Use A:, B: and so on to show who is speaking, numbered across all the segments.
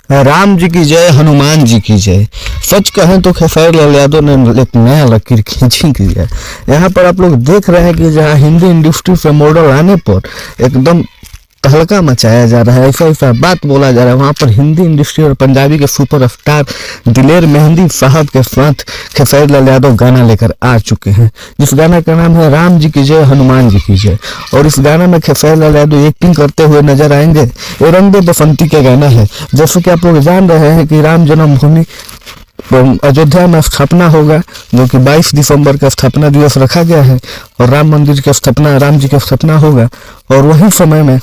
A: राम जी की जय, हनुमान जी की जय। सच कहें तो खेसारी लाल यादव ने एक नया लकीर खींची की है। यहाँ पर आप लोग देख रहे हैं कि जहाँ हिंदी इंडस्ट्री से मॉडल आने पर एकदम तहलका मचाया जा रहा है, ऐसा ऐसा बात बोला जा रहा है। वहाँ पर हिंदी इंडस्ट्री और पंजाबी के सुपरस्टार दिलेर मेहंदी साहब के साथ खेसारी लाल यादव गाना लेकर आ चुके हैं, जिस गाना का नाम है राम जी की जय, हनुमान जी की जय। और इस गाना में खेसारी लाल यादव एक्टिंग करते हुए नजर आएंगे। ये रंग दे बसंती का गाना है। जैसे कि आप लोग जान रहे हैं कि राम जन्मभूमि अयोध्या में स्थापना होगा, जो कि 22 दिसंबर का स्थापना दिवस रखा गया है, और राम मंदिर की स्थापना, राम जी की स्थापना होगा। और वही समय में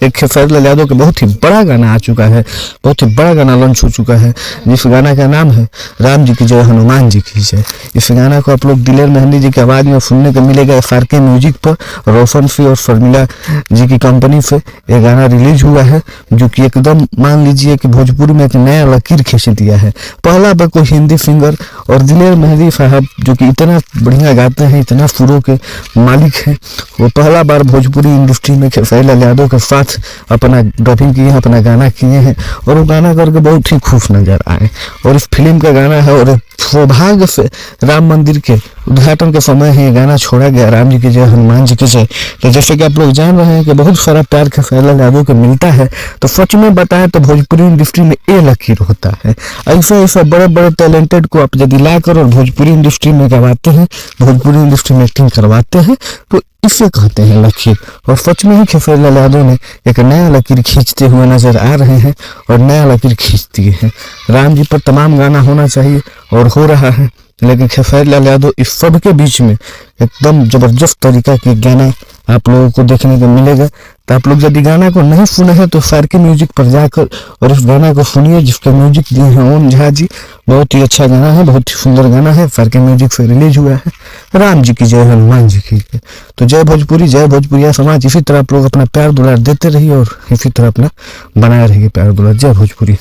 A: एक खेसारी लाल यादव का बहुत ही बड़ा गाना आ चुका है, बहुत ही बड़ा गाना लॉन्च हो चुका है, जिस गाना का नाम है राम जी की जय, हनुमान जी की जय। इस गाना को आप लोग दिलेर मेहंदी जी की आवाज़ में सुनने को मिलेगा FRK म्यूजिक पर, रोशन सी और शर्मिला जी की कंपनी से ये गाना रिलीज हुआ है, जो कि एकदम मान लीजिए कि भोजपुरी में एक नया लकीर खींच दिया है। पहला बार कोई हिंदी सिंगर, और दिलेर मेहंदी साहब जो कि इतना बढ़िया गाते हैं, इतना सुरों के मालिक हैं, वो पहला बार भोजपुरी इंडस्ट्री में खेसारी लाल यादव के साथ अपना डबिंग किए हैं, अपना गाना किए हैं, और वो गाना करके बहुत ही खुश नजर आए। और इस फिल्म का गाना है, और सौभाग्य से राम मंदिर के उद्घाटन के समय ही गाना छोड़ा गया, राम जी की जय, हनुमान जी की जय। तो जैसे कि आप लोग जान रहे हैं कि बहुत सारा प्यार खेसारी लाल यादव को मिलता है, तो सच में बताएं तो भोजपुरी इंडस्ट्री में ये लकीर होता है। ऐसा ऐसा बड़े बड़े टैलेंटेड को आप यदि लाकर और भोजपुरी इंडस्ट्री में गवाते हैं, भोजपुरी इंडस्ट्री में एक्टिंग करवाते हैं, तो इसे कहते हैं लकीर। और सच में ही खेसारी लाल यादव ने एक नया लकीर खींचते हुए नजर आ रहे हैं, और नया लकीर खींच दिए हैं। राम जी पर तमाम गाना होना चाहिए और हो रहा है, लेकिन खेसारी लाल यादव इस सब के बीच में एकदम जबरदस्त तरीका के गाना आप लोगों को देखने को मिलेगा। तो आप लोग यदि गाना को नहीं सुने हैं तो FRK म्यूजिक पर जाकर और इस गाना को सुनिए, जिसका म्यूजिक दिए हैं ओम झा जी। बहुत ही अच्छा गाना है, बहुत ही सुंदर गाना है, FRK म्यूजिक से रिलीज हुआ है। राम जी की जय, हनुमान जी की जय। तो जय भोजपुरी, जय भोजपुरिया समाज। इसी तरह आप लोग अपना प्यार दुलार देते रहिए और इसी तरह अपना बनाए रहिए प्यार दुलार। जय भोजपुरी।